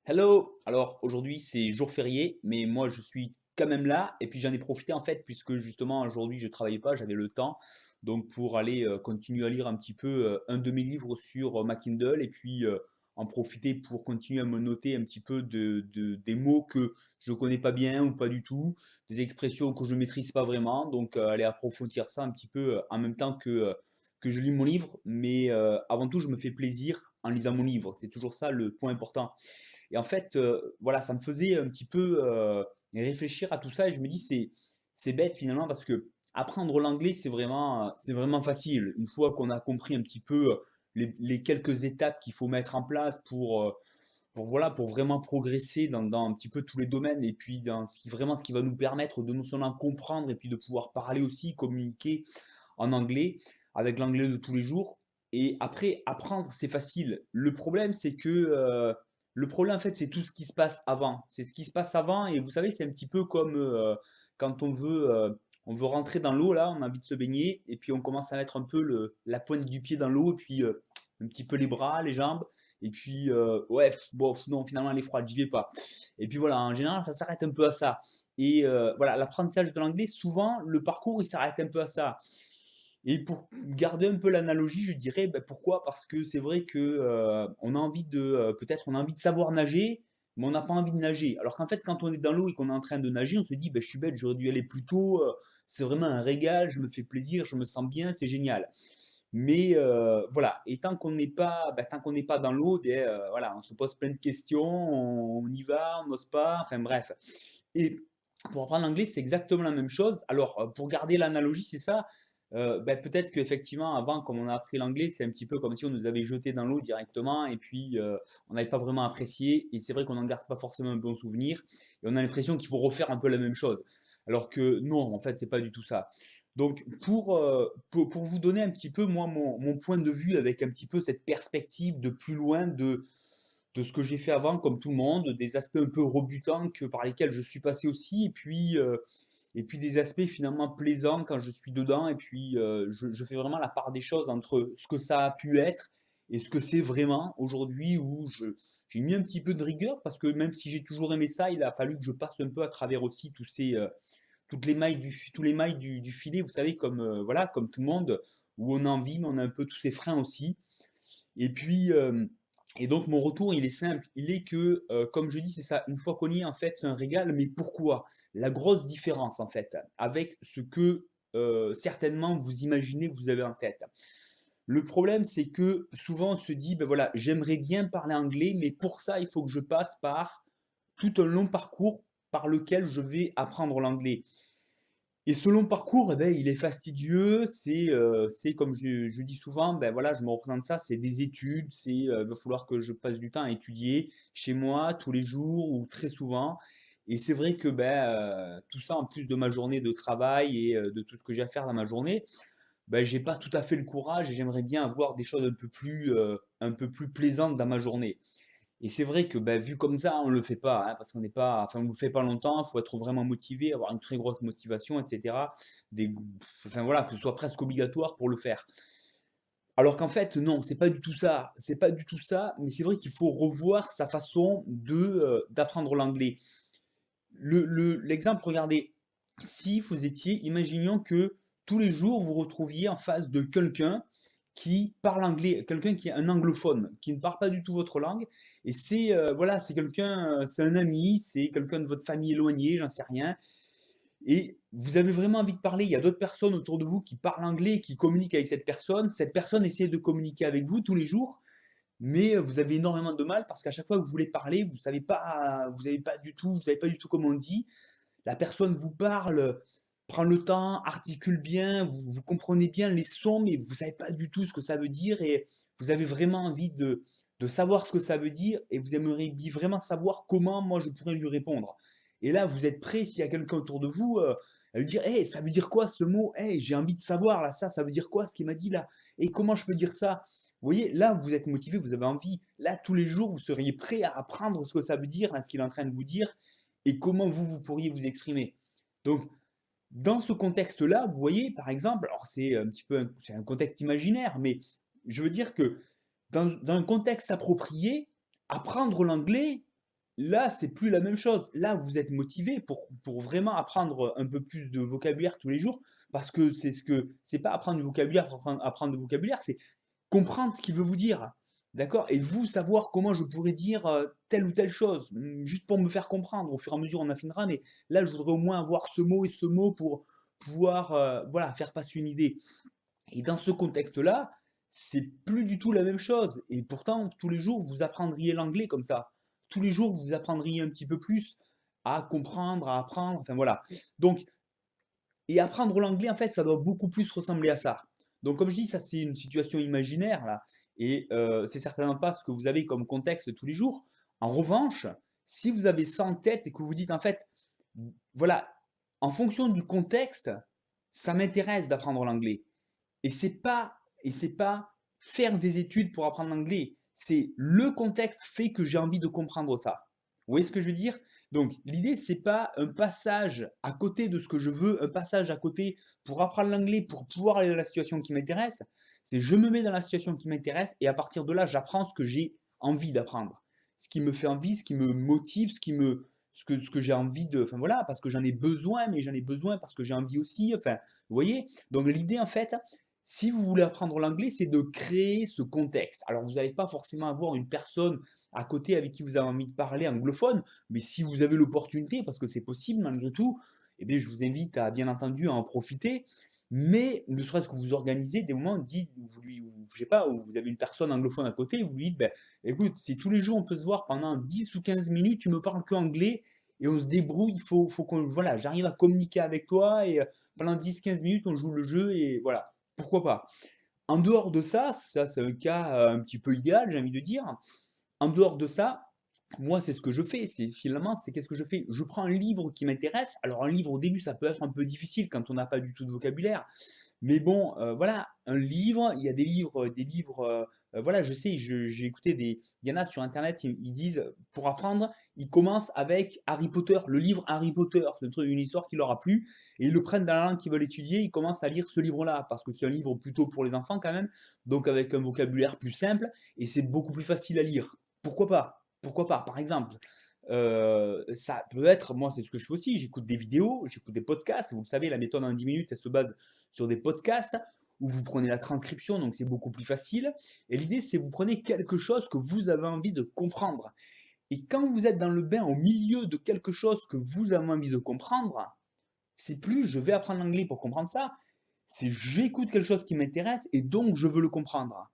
Hello! Alors aujourd'hui c'est jour férié, mais moi je suis quand même là et puis j'en ai profité en fait puisque justement aujourd'hui je travaillais pas, j'avais le temps. Donc pour aller, continuer à lire un petit peu, un de mes livres sur, ma Kindle et puis, en profiter pour continuer à me noter un petit peu des mots que je connais pas bien ou pas du tout, des expressions que je maîtrise pas vraiment, donc aller approfondir ça un petit peu, en même temps que je lis mon livre. Mais, avant tout je me fais plaisir en lisant mon livre, c'est toujours ça le point important. Et en fait, voilà, ça me faisait un petit peu, réfléchir à tout ça et je me dis: «C'est bête finalement» parce que apprendre l'anglais, c'est vraiment facile. Une fois qu'on a compris un petit peu, les quelques étapes qu'il faut mettre en place pour voilà, pour vraiment progresser dans un petit peu tous les domaines et puis dans ce qui va nous permettre de non seulement comprendre et puis de pouvoir parler aussi, communiquer en anglais, avec l'anglais de tous les jours. Et après, apprendre, c'est facile. Le problème, en fait, c'est tout ce qui se passe avant. C'est ce qui se passe avant et vous savez, c'est un petit peu comme, quand on veut rentrer dans l'eau là, on a envie de se baigner et puis on commence à mettre un peu le la pointe du pied dans l'eau et puis, un petit peu les bras, les jambes et puis, ouais, bof, non, finalement elle est froide, j'y vais pas. Et puis voilà, en général, ça s'arrête un peu à ça. Et voilà, l'apprentissage de l'anglais, souvent, le parcours, il s'arrête un peu à ça. Et pour garder un peu l'analogie, je dirais, bah, pourquoi? Parce que c'est vrai que, on a envie de, peut-être on a envie de savoir nager, mais on n'a pas envie de nager. Alors qu'en fait, quand on est dans l'eau et qu'on est en train de nager, on se dit: «Bah, je suis bête, j'aurais dû aller plus tôt, c'est vraiment un régal, je me fais plaisir, je me sens bien, c'est génial». Mais, voilà, et tant qu'on n'est pas dans l'eau, beh, voilà, on se pose plein de questions, on y va, on n'ose pas, enfin bref. Et pour apprendre l'anglais, c'est exactement la même chose. Alors, pour garder l'analogie, c'est ça, bah, peut-être qu'effectivement avant, comme on a appris l'anglais, c'est un petit peu comme si on nous avait jetés dans l'eau directement et puis, on n'avait pas vraiment apprécié et c'est vrai qu'on n'en garde pas forcément un bon souvenir et on a l'impression qu'il faut refaire un peu la même chose. Alors que non, en fait, c'est pas du tout ça. Donc pour vous donner un petit peu moi mon point de vue avec un petit peu cette perspective de plus loin de ce que j'ai fait avant comme tout le monde, des aspects un peu rebutants par lesquels je suis passé aussi et puis des aspects finalement plaisants quand je suis dedans et puis, je fais vraiment la part des choses entre ce que ça a pu être et ce que c'est vraiment aujourd'hui où j'ai mis un petit peu de rigueur parce que même si j'ai toujours aimé ça, il a fallu que je passe un peu à travers aussi toutes les mailles tous les mailles du filet, vous savez, comme, voilà, comme tout le monde, où on a envie, mais on a un peu tous ces freins aussi. Et puis, et donc mon retour, il est simple, il est que, comme je dis, c'est ça, une fois qu'on y est, en fait, c'est un régal, mais pourquoi? La grosse différence, en fait, avec ce que, certainement vous imaginez, que vous avez en tête. Le problème, c'est que souvent on se dit: «Ben voilà, j'aimerais bien parler anglais, mais pour ça, il faut que je passe par tout un long parcours par lequel je vais apprendre l'anglais». Et ce long parcours, eh beh, il est fastidieux, c'est comme je dis souvent, ben voilà, je me représente ça, c'est des études, va falloir que je passe du temps à étudier chez moi tous les jours ou très souvent. Et c'est vrai que, tout ça en plus de ma journée de travail et de tout ce que j'ai à faire dans ma journée, j'ai pas tout à fait le courage et j'aimerais bien avoir des choses un peu plus plaisantes dans ma journée. Et c'est vrai que, vu comme ça, on le fait pas, hein, parce qu'on n'est pas enfin, on le fait pas longtemps, il faut être vraiment motivé, avoir une très grosse motivation et cetera. Des enfin voilà, que ce soit presque obligatoire pour le faire. Alors qu'en fait, non, c'est pas du tout ça, c'est pas du tout ça, mais c'est vrai qu'il faut revoir sa façon d'apprendre l'anglais. L'exemple, regardez, si vous étiez imaginons que tous les jours vous retrouviez en face de quelqu'un qui parle anglais, quelqu'un qui est un anglophone, qui ne parle pas du tout votre langue et voilà, c'est quelqu'un, c'est un ami, c'est quelqu'un de votre famille éloignée, j'en sais rien et vous avez vraiment envie de parler. Il y a d'autres personnes autour de vous qui parlent anglais, qui communiquent avec cette personne. Cette personne essaie de communiquer avec vous tous les jours mais vous avez énormément de mal parce qu'à chaque fois que vous voulez parler, vous savez pas du tout comment on dit. La personne vous parle, prend le temps, articule bien, vous comprenez bien les sons, mais vous savez pas du tout ce que ça veut dire et vous avez vraiment envie de savoir ce que ça veut dire et vous aimeriez vraiment savoir comment moi je pourrais lui répondre. Et là, vous êtes prêt, s'il y a quelqu'un autour de vous, à lui dire: «Hey, ça veut dire quoi ce mot? Hey, j'ai envie de savoir là, ça veut dire quoi ce qu'il m'a dit là? Et comment je peux dire ça?» Vous voyez, là, vous êtes motivé, vous avez envie. Là, tous les jours, vous seriez prêt à apprendre ce que ça veut dire, à ce qu'il est en train de vous dire et comment vous pourriez vous exprimer. Donc, dans ce contexte-là, vous voyez, par exemple, alors c'est un petit peu c'est un contexte imaginaire, mais je veux dire que dans un contexte approprié, apprendre l'anglais, là, c'est plus la même chose. Là, vous êtes motivé pour vraiment apprendre un peu plus de vocabulaire tous les jours, parce que c'est pas apprendre du vocabulaire pour apprendre du vocabulaire, c'est comprendre ce qu'il veut vous dire. D'accord? Et vous, savoir comment je pourrais dire telle ou telle chose, juste pour me faire comprendre. Au fur et à mesure, on affinera, mais là, je voudrais au moins avoir ce mot et ce mot pour pouvoir voilà, faire passer une idée. Et dans ce contexte-là, c'est plus du tout la même chose. Et pourtant, tous les jours, vous apprendriez l'anglais comme ça. Tous les jours, vous apprendriez un petit peu plus à comprendre, à apprendre, enfin voilà. Donc, et apprendre l'anglais, en fait, ça doit beaucoup plus ressembler à ça. Donc, comme je dis, ça, c'est une situation imaginaire, là. Et c'est certainement pas ce que vous avez comme contexte tous les jours. En revanche, si vous avez ça en tête et que vous dites, en fait, voilà, en fonction du contexte, ça m'intéresse d'apprendre l'anglais. Et c'est pas faire des études pour apprendre l'anglais. C'est le contexte fait que j'ai envie de comprendre ça. Vous voyez ce que je veux dire? Donc, l'idée, c'est pas un passage à côté de ce que je veux, un passage à côté pour apprendre l'anglais, pour pouvoir aller dans la situation qui m'intéresse. C'est je me mets dans la situation qui m'intéresse et à partir de là, j'apprends ce que j'ai envie d'apprendre. Ce qui me fait envie, ce qui me motive, ce que j'ai envie de. Enfin voilà, parce que j'en ai besoin, mais j'en ai besoin parce que j'ai envie aussi. Enfin, vous voyez? Donc, l'idée, en fait, si vous voulez apprendre l'anglais, c'est de créer ce contexte. Alors, vous n'allez pas forcément avoir une personne à côté avec qui vous avez envie de parler anglophone, mais si vous avez l'opportunité, parce que c'est possible malgré tout, eh bien, je vous invite à bien entendu à en profiter. Mais ne serait-ce que vous organisez des moments où je sais pas, où vous avez une personne anglophone à côté, et vous lui dites, ben, écoute, si tous les jours on peut se voir pendant 10 ou 15 minutes, tu me parles que anglais et on se débrouille, il faut qu'on, voilà, j'arrive à communiquer avec toi et pendant 10-15 minutes on joue le jeu et voilà, pourquoi pas. En dehors de ça, ça c'est un cas un petit peu idéal, j'ai envie de dire. En dehors de ça, moi, c'est ce que je fais. C'est finalement, c'est qu'est-ce que je fais? Je prends un livre qui m'intéresse. Alors, un livre au début, ça peut être un peu difficile quand on n'a pas du tout de vocabulaire. Mais bon, voilà, un livre, il y a des livres, voilà, je sais, j'ai écouté il y en a sur Internet, ils disent, pour apprendre, ils commencent avec Harry Potter, le livre Harry Potter, c'est une histoire qui leur a plu, et ils le prennent dans la langue qu'ils veulent étudier, ils commencent à lire ce livre-là, parce que c'est un livre plutôt pour les enfants quand même, donc avec un vocabulaire plus simple, et c'est beaucoup plus facile à lire. Pourquoi pas? Pourquoi pas? Par exemple, ça peut être, moi c'est ce que je fais aussi, j'écoute des vidéos, j'écoute des podcasts, vous le savez, la méthode en 10 minutes, elle se base sur des podcasts où vous prenez la transcription, donc c'est beaucoup plus facile. Et l'idée, c'est vous prenez quelque chose que vous avez envie de comprendre. Et quand vous êtes dans le bain au milieu de quelque chose que vous avez envie de comprendre, c'est plus je vais apprendre l'anglais pour comprendre ça, c'est j'écoute quelque chose qui m'intéresse et donc je veux le comprendre.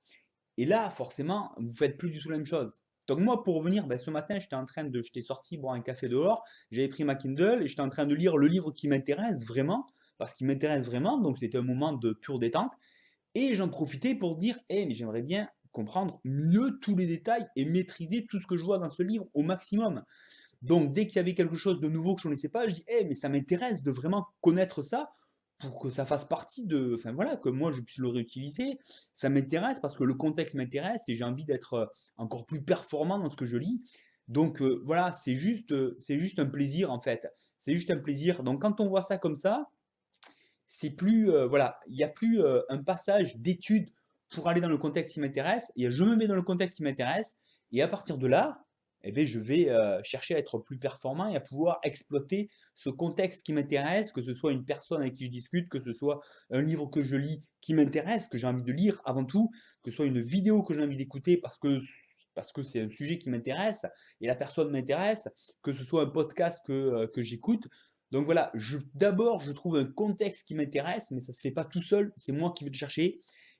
Et là, forcément, vous faites plus du tout la même chose. Donc moi, pour revenir, ben, ce matin, j'étais sorti boire un café dehors, j'avais pris ma Kindle et j'étais en train de lire le livre qui m'intéresse vraiment, parce qu'il m'intéresse vraiment, donc c'était un moment de pure détente. Et j'en profitais pour dire, mais j'aimerais bien comprendre mieux tous les détails et maîtriser tout ce que je vois dans ce livre au maximum. Donc dès qu'il y avait quelque chose de nouveau que je ne connaissais pas, je dis, mais ça m'intéresse de vraiment connaître ça pour que ça fasse partie de, enfin voilà, que moi je puisse le réutiliser. Ça m'intéresse parce que le contexte m'intéresse et j'ai envie d'être encore plus performant dans ce que je lis. Donc voilà, c'est juste un plaisir en fait. C'est juste un plaisir. Donc quand on voit ça comme ça, c'est plus, voilà, il n'y a plus un passage d'étude pour aller dans le contexte qui m'intéresse. Et je me mets dans le contexte qui m'intéresse et à partir de là, eh bien, je vais chercher à être plus performant et à pouvoir exploiter ce contexte qui m'intéresse, que ce soit une personne avec qui je discute, que ce soit un livre que je lis qui m'intéresse, que j'ai envie de lire avant tout, que ce soit une vidéo que j'ai envie d'écouter parce que c'est un sujet qui m'intéresse et la personne m'intéresse, que ce soit un podcast que j'écoute. Donc voilà, d'abord, je trouve un contexte qui m'intéresse, mais ça ne se fait pas tout seul, c'est moi qui vais le chercher.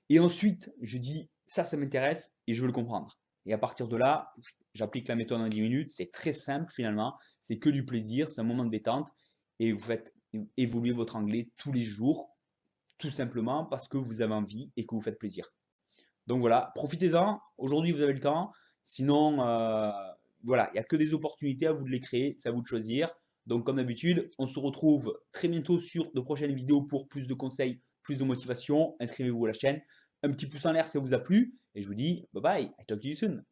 Et ensuite, je dis, ça m'intéresse et je veux le comprendre. Et à partir de là, j'applique la méthode en 10 minutes. C'est très simple finalement. C'est que du plaisir, c'est un moment de détente. Et vous faites évoluer votre anglais tous les jours, tout simplement parce que vous avez envie et que vous faites plaisir. Donc voilà, profitez-en. Aujourd'hui, vous avez le temps. Sinon, voilà, il n'y a que des opportunités, à vous de les créer, c'est à vous de choisir. Donc comme d'habitude, on se retrouve très bientôt sur de prochaines vidéos pour plus de conseils, plus de motivation. Inscrivez-vous à la chaîne. Un petit pouce en l'air si ça vous a plu. Et je vous dis bye bye, I talk to you soon.